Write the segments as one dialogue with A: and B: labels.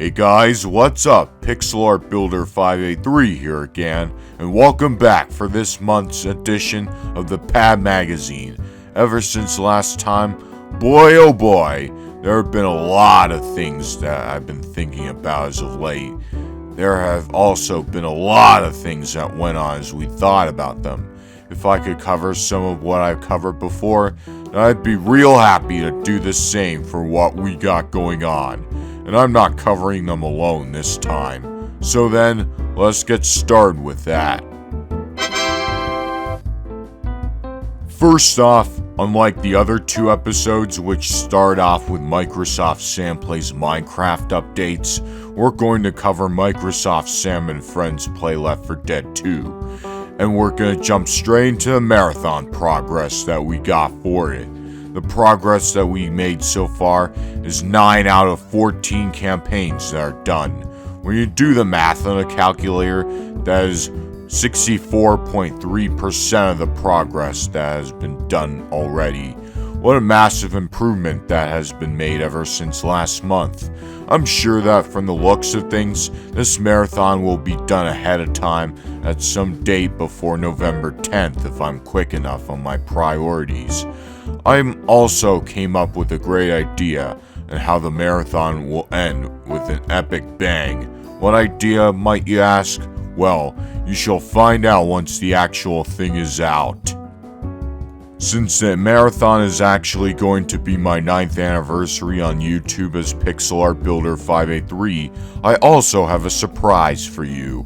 A: Hey guys, what's up? Pixelart Builder 583 here again, and welcome back for this month's edition of the PAB Magazine. Ever since last time, boy oh boy, there have been a lot of things that I've been thinking about as of late. There have also been a lot of things that went on as we thought about them. If I could cover some of what I've covered before, then I'd be real happy to do the same for what we got going on. And I'm not covering them alone this time. So then, let's get started with that. First off, unlike the other two episodes which start off with Microsoft Sam Plays Minecraft updates, we're going to cover Microsoft Sam and Friends Play Left 4 Dead 2. And we're going to jump straight into the marathon progress that we got for it. The progress that we made so far is 9 out of 14 campaigns that are done. When you do the math on a calculator, that is 64.3% of the progress that has been done already. What a massive improvement that has been made ever since last month. I'm sure that from the looks of things, this marathon will be done ahead of time at some date before November 10th if I'm quick enough on my priorities. I also came up with a great idea on how the marathon will end with an epic bang. What idea, might you ask? Well, you shall find out once the actual thing is out. Since the marathon is actually going to be my 9th anniversary on YouTube as Pixelart Builder 583, I also have a surprise for you.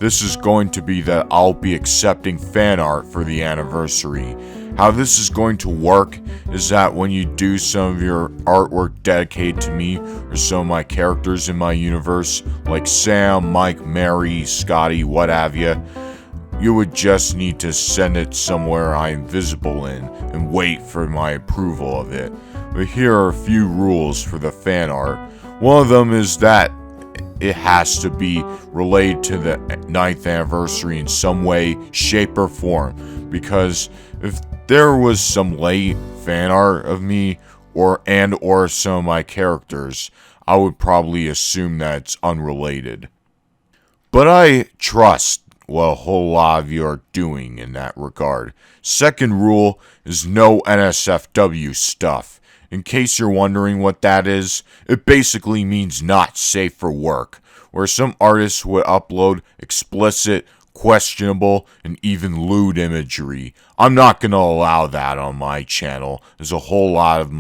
A: This is going to be that I'll be accepting fan art for the anniversary. How this is going to work is that when you do some of your artwork dedicated to me or some of my characters in my universe, like Sam, Mike, Mary, Scotty, what have you would just need to send it somewhere I'm visible in and wait for my approval of it. But here are a few rules for the fan art. One of them is that it has to be related to the 9th anniversary in some way, shape, or form. Because if there was some late fan art of me or some of my characters, I would probably assume that it's unrelated. But I trust what a whole lot of you are doing in that regard. Second rule is no NSFW stuff. In case you're wondering what that is, it basically means not safe for work, where some artists would upload explicit, questionable, and even lewd imagery. I'm not going to allow that on my channel, as a whole lot of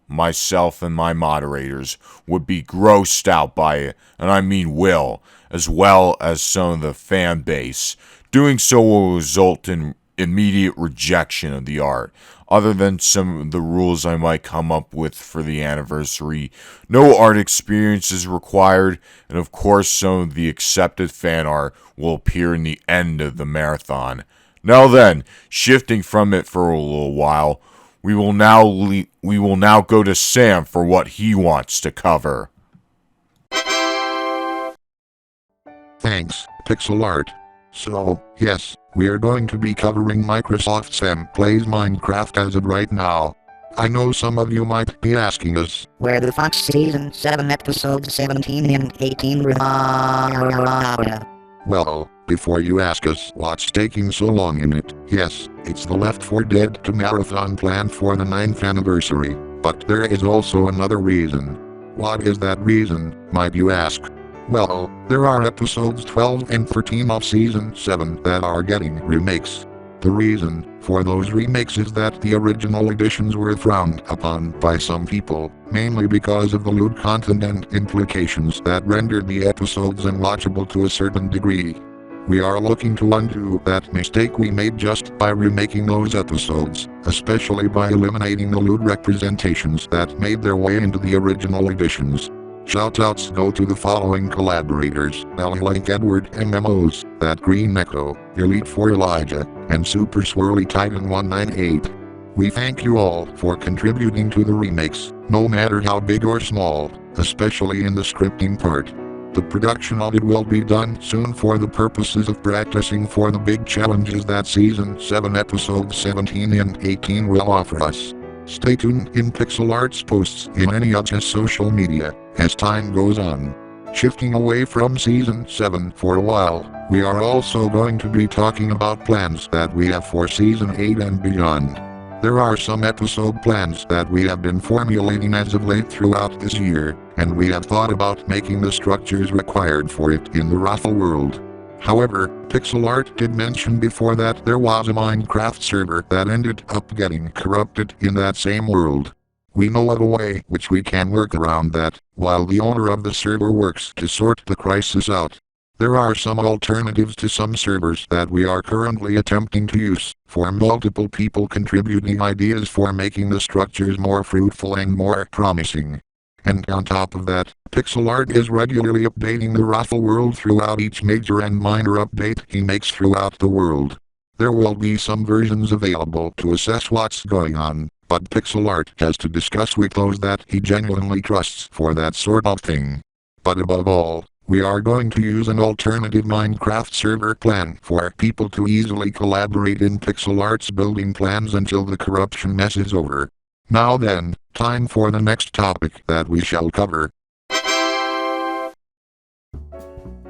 A: myself and my moderators would be grossed out by it, and I mean will, as well as some of the fan base. Doing so will result in immediate rejection of the art. Other than some of the rules I might come up with for the anniversary, no art experience is required, and of course some of the accepted fan art will appear in the end of the marathon. Now then, shifting from it for a little while, we will now go to Sam for what he wants to cover.
B: Thanks, Pixelart. So, yes, we are going to be covering Microsoft Sam Plays Minecraft as of right now. I know some of you might be asking us,
C: where the fuck's Season 7 Episodes 17 and 18
B: Well, before you ask us what's taking so long in it, yes, it's the Left 4 Dead 2 marathon planned for the 9th anniversary, but there is also another reason. What is that reason, might you ask? Well, there are episodes 12 and 13 of Season 7 that are getting remakes. The reason for those remakes is that the original editions were frowned upon by some people, mainly because of the lewd content and implications that rendered the episodes unwatchable to a certain degree. We are looking to undo that mistake we made just by remaking those episodes, especially by eliminating the lewd representations that made their way into the original editions. Shoutouts go to the following collaborators: Link Edward MMOs, That Green Echo, Elite 4 Elijah, and Super Swirly Titan 198. We thank you all for contributing to the remakes, no matter how big or small, especially in the scripting part. The production of it will be done soon for the purposes of practicing for the big challenges that Season 7 Episodes 17 and 18 will offer us. Stay tuned in Pixelart's posts in any of his social media as time goes on. Shifting away from Season 7 for a while, we are also going to be talking about plans that we have for Season 8 and beyond. There are some episode plans that we have been formulating as of late throughout this year, and we have thought about making the structures required for it in the Raffle world. However, Pixelart did mention before that there was a Minecraft server that ended up getting corrupted in that same world. We know of a way which we can work around that, while the owner of the server works to sort the crisis out. There are some alternatives to some servers that we are currently attempting to use, for multiple people contributing ideas for making the structures more fruitful and more promising. And on top of that, Pixelart is regularly updating the Raffle world throughout each major and minor update he makes throughout the world. There will be some versions available to assess what's going on, but Pixelart has to discuss with those that he genuinely trusts for that sort of thing. But above all, we are going to use an alternative Minecraft server plan for people to easily collaborate in Pixelart's building plans until the corruption mess is over. Now then, time for the next topic that we shall cover.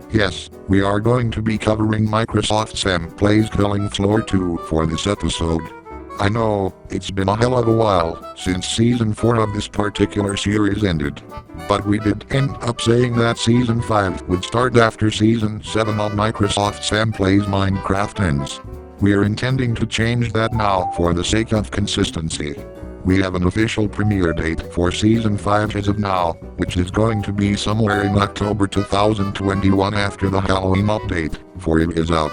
B: Yes, we are going to be covering Microsoft Sam Plays Killing Floor 2 for this episode. I know, it's been a hell of a while since Season 4 of this particular series ended. But we did end up saying that Season 5 would start after Season 7 of Microsoft Sam Plays Minecraft ends. We are intending to change that now for the sake of consistency. We have an official premiere date for Season 5 as of now, which is going to be somewhere in October 2021 after the Halloween update, for it is out.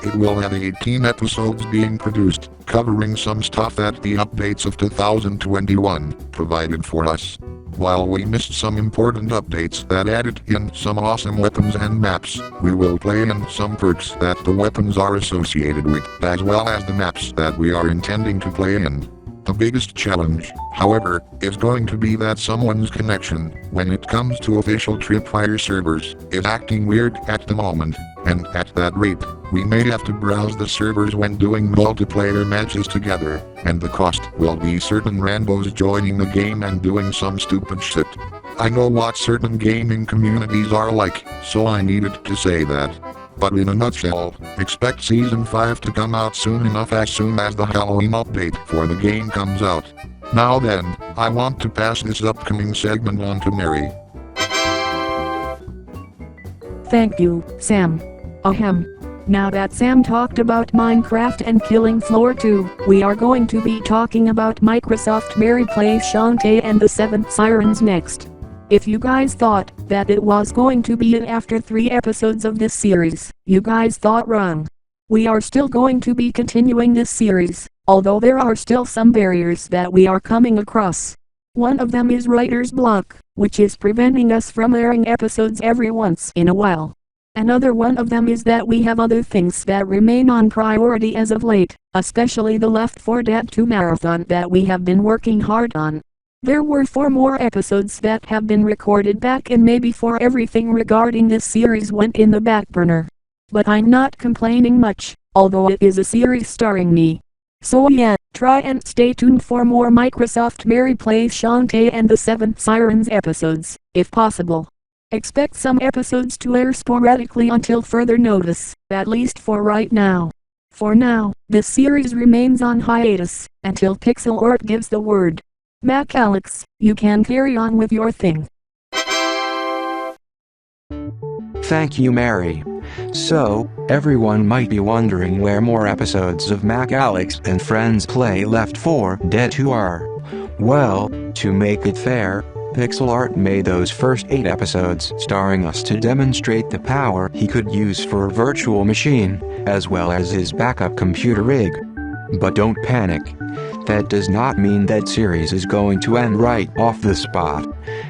B: It will have 18 episodes being produced, covering some stuff that the updates of 2021 provided for us. While we missed some important updates that added in some awesome weapons and maps, we will play in some perks that the weapons are associated with, as well as the maps that we are intending to play in. The biggest challenge, however, is going to be that someone's connection, when it comes to official Tripwire servers, is acting weird at the moment, and at that rate, we may have to browse the servers when doing multiplayer matches together, and the cost will be certain randos joining the game and doing some stupid shit. I know what certain gaming communities are like, so I needed to say that. But in a nutshell, expect Season 5 to come out soon enough as soon as the Halloween update for the game comes out. Now then, I want to pass this upcoming segment on to Mary.
D: Thank you, Sam. Ahem. Now that Sam talked about Minecraft and Killing Floor 2, we are going to be talking about Microsoft Mary Plays Shantae and the 7 Sirens next. If you guys thought that it was going to be after 3 episodes of this series, you guys thought wrong. We are still going to be continuing this series, although there are still some barriers that we are coming across. One of them is writer's block, which is preventing us from airing episodes every once in a while. Another one of them is that we have other things that remain on priority as of late, especially the Left 4 Dead 2 marathon that we have been working hard on. There were 4 more episodes that have been recorded back in May before everything regarding this series went in the back burner. But I'm not complaining much, although it is a series starring me. So yeah, try and stay tuned for more Microsoft Mary Plays Shantae and the 7 Sirens episodes, if possible. Expect some episodes to air sporadically until further notice, at least for right now. For now, this series remains on hiatus, until Pixelart gives the word. MacAlex, you can carry on with your thing.
E: Thank you, Mary. So, everyone might be wondering where more episodes of MacAlex and Friends Play Left 4 Dead 2 are. Well, to make it fair, Pixelart made those first 8 episodes starring us to demonstrate the power he could use for a virtual machine, as well as his backup computer rig. But don't panic. That does not mean that series is going to end right off the spot.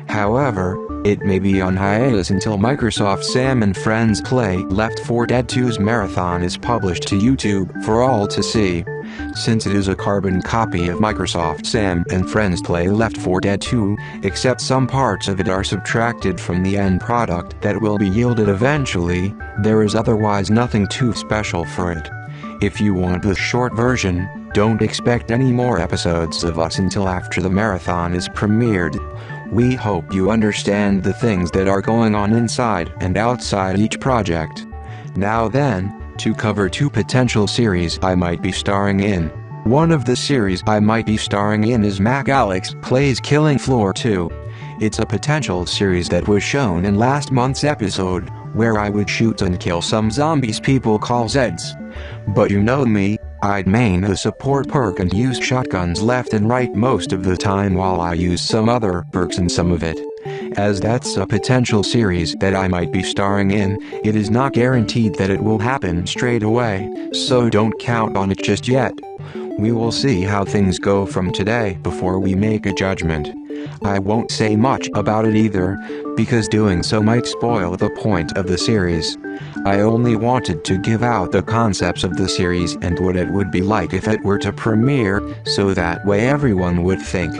E: However, it may be on hiatus until Microsoft Sam and Friends Play Left 4 Dead 2's marathon is published to YouTube for all to see. Since it is a carbon copy of Microsoft Sam and Friends Play Left 4 Dead 2, except some parts of it are subtracted from the end product that will be yielded eventually, there is otherwise nothing too special for it. If you want the short version, don't expect any more episodes of us until after the marathon is premiered. We hope you understand the things that are going on inside and outside each project. Now then, to cover 2 potential series I might be starring in. One of the series I might be starring in is MacAlex Plays Killing Floor 2. It's a potential series that was shown in last month's episode, where I would shoot and kill some zombies people call Zeds. But you know me, I'd main the support perk and use shotguns left and right most of the time while I use some other perks in some of it. As that's a potential series that I might be starring in, it is not guaranteed that it will happen straight away, so don't count on it just yet. We will see how things go from today before we make a judgment. I won't say much about it either, because doing so might spoil the point of the series. I only wanted to give out the concepts of the series and what it would be like if it were to premiere, so that way everyone would think.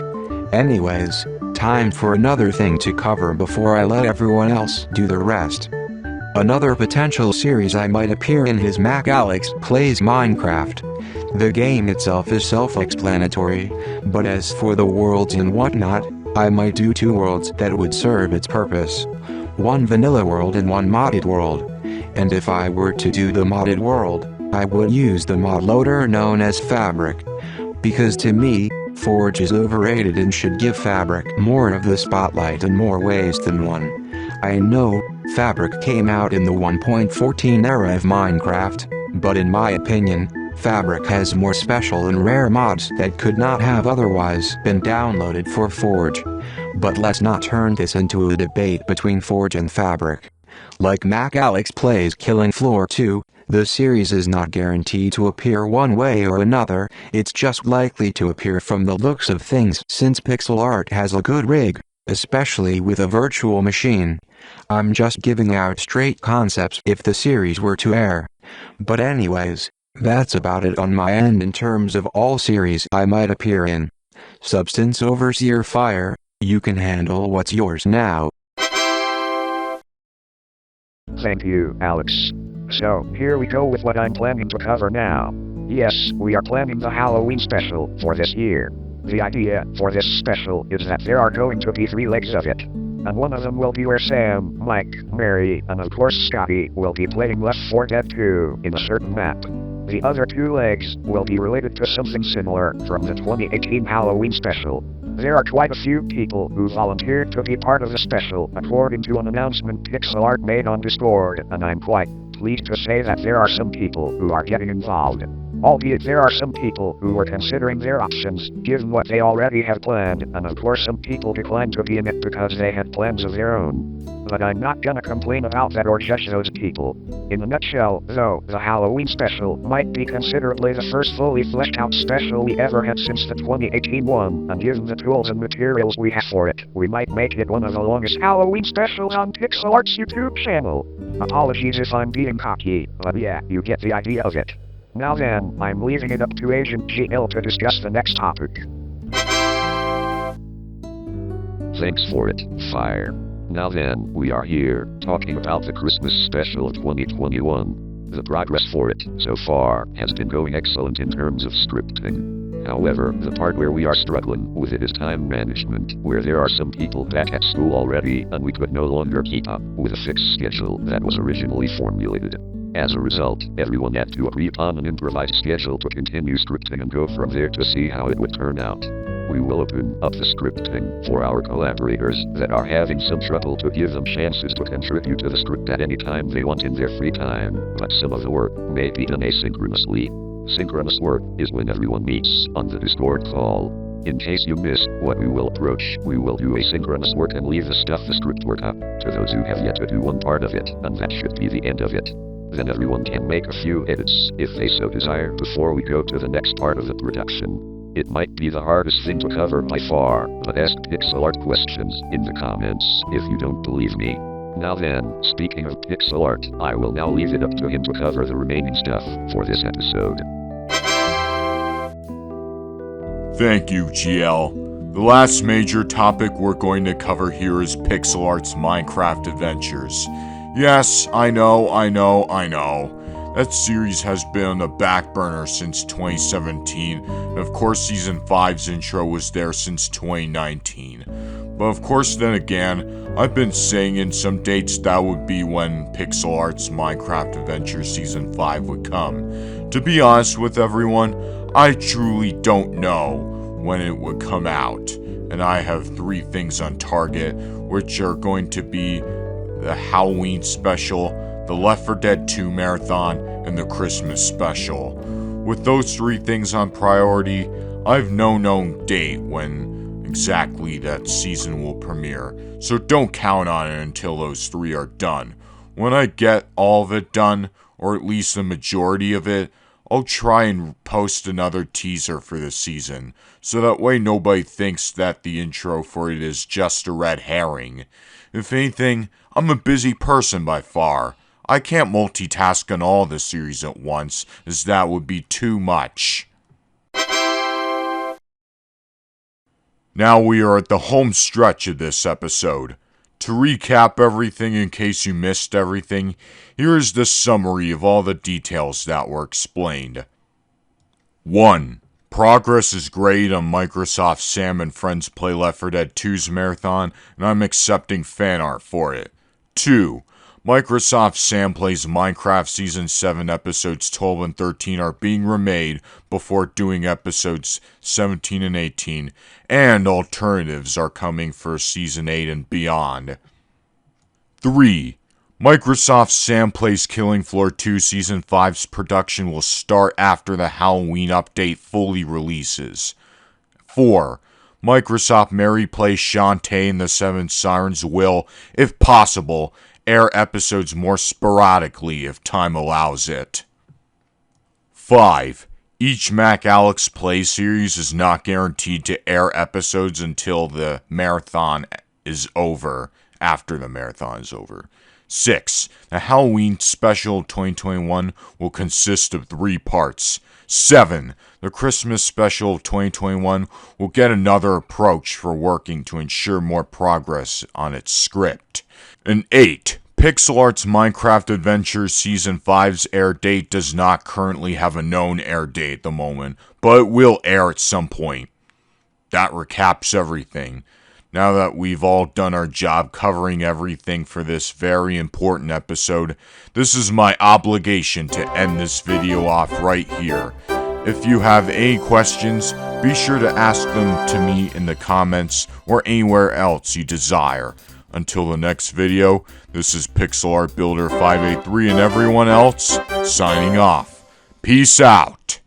E: Anyways, time for another thing to cover before I let everyone else do the rest. Another potential series I might appear in is MacAlex Plays Minecraft. The game itself is self-explanatory, but as for the worlds and whatnot, I might do 2 worlds that would serve its purpose. One vanilla world and one modded world. And if I were to do the modded world, I would use the mod loader known as Fabric. Because to me, Forge is overrated and should give Fabric more of the spotlight in more ways than one. I know, Fabric came out in the 1.14 era of Minecraft, but in my opinion, Fabric has more special and rare mods that could not have otherwise been downloaded for Forge. But let's not turn this into a debate between Forge and Fabric. Like MacAlex Plays Killing Floor 2, the series is not guaranteed to appear one way or another, it's just likely to appear from the looks of things since Pixelart has a good rig, especially with a virtual machine. I'm just giving out straight concepts if the series were to air. But anyways, that's about it on my end in terms of all series I might appear in. Substance Overseer Fire, you can handle what's yours now.
F: Thank you, Alex. So, here we go with what I'm planning to cover now. Yes, we are planning the Halloween special for this year. The idea for this special is that there are going to be 3 legs of it. And one of them will be where Sam, Mike, Mary, and of course Scotty will be playing Left 4 Dead 2 in a certain map. The other 2 legs will be related to something similar from the 2018 Halloween special. There are quite a few people who volunteered to be part of the special according to an announcement Pixelart made on Discord, and I'm quite pleased to say that there are some people who are getting involved. Albeit there are some people who were considering their options, given what they already have planned, and of course some people declined to be in it because they had plans of their own. But I'm not gonna complain about that or judge those people. In a nutshell, though, the Halloween special might be considerably the first fully fleshed out special we ever had since the 2018 one, and given the tools and materials we have for it, we might make it one of the longest Halloween specials on Pixelart's YouTube channel. Apologies if I'm being cocky, but yeah, you get the idea of it. Now then, I'm leaving it up to Agent GL to discuss the next topic.
G: Thanks for it, Fire. Now then, we are here, talking about the Christmas special of 2021. The progress for it, so far, has been going excellent in terms of scripting. However, the part where we are struggling with it is time management, where there are some people back at school already, and we could no longer keep up with a fixed schedule that was originally formulated. As a result, everyone had to agree upon an improvised schedule to continue scripting and go from there to see how it would turn out. We will open up the scripting for our collaborators that are having some trouble to give them chances to contribute to the script at any time they want in their free time, but some of the work may be done asynchronously. Synchronous work is when everyone meets on the Discord call. In case you missed what we will approach, we will do asynchronous work and leave the stuff the script work up to those who have yet to do one part of it, and that should be the end of it. Then everyone can make a few edits, if they so desire, before we go to the next part of the production. It might be the hardest thing to cover by far, but ask Pixelart questions in the comments if you don't believe me. Now then, speaking of Pixelart, I will now leave it up to him to cover the remaining stuff for this episode.
A: Thank you, GL. The last major topic we're going to cover here is Pixelart's Minecraft adventures. Yes, I know. That series has been on the back burner since 2017, and of course Season 5's intro was there since 2019. But of course, then again, I've been saying in some dates that would be when Pixelart's Minecraft Adventure Season 5 would come. To be honest with everyone, I truly don't know when it would come out. And I have 3 things on target, which are going to be the Halloween special, the Left 4 Dead 2 marathon, and the Christmas special. With those 3 things on priority, I've no known date when exactly that season will premiere, so don't count on it until those 3 are done. When I get all of it done, or at least the majority of it, I'll try and post another teaser for the season, so that way nobody thinks that the intro for it is just a red herring. If anything, I'm a busy person by far. I can't multitask on all the series at once, as that would be too much. Now we are at the home stretch of this episode. To recap everything in case you missed everything, here is the summary of all the details that were explained. 1. Progress is great on Microsoft's Sam and Friends Play Left 4 Dead 2's marathon, and I'm accepting fan art for it. 2. Microsoft's Sam Plays Minecraft Season 7 episodes 12 and 13 are being remade before doing episodes 17 and 18, and alternatives are coming for Season 8 and beyond. 3. Microsoft's Sam Plays Killing Floor 2 Season 5's production will start after the Halloween update fully releases. 4. Microsoft Mary Plays Shantae and the 7 Sirens will, if possible, air episodes more sporadically if time allows it. 5. Each MacAlex Play series is not guaranteed to air episodes until the marathon is over, after the marathon is over. 6. The Halloween Special 2021 will consist of 3 parts. 7. The Christmas Special 2021 will get another approach for working to ensure more progress on its script. And 8. Pixelart's Minecraft Adventure Season 5's air date does not currently have a known air date at the moment, but it will air at some point. That recaps everything. Now that we've all done our job covering everything for this very important episode, this is my obligation to end this video off right here. If you have any questions, be sure to ask them to me in the comments or anywhere else you desire. Until the next video, this is Pixelart Builder 583 and everyone else, signing off. Peace out.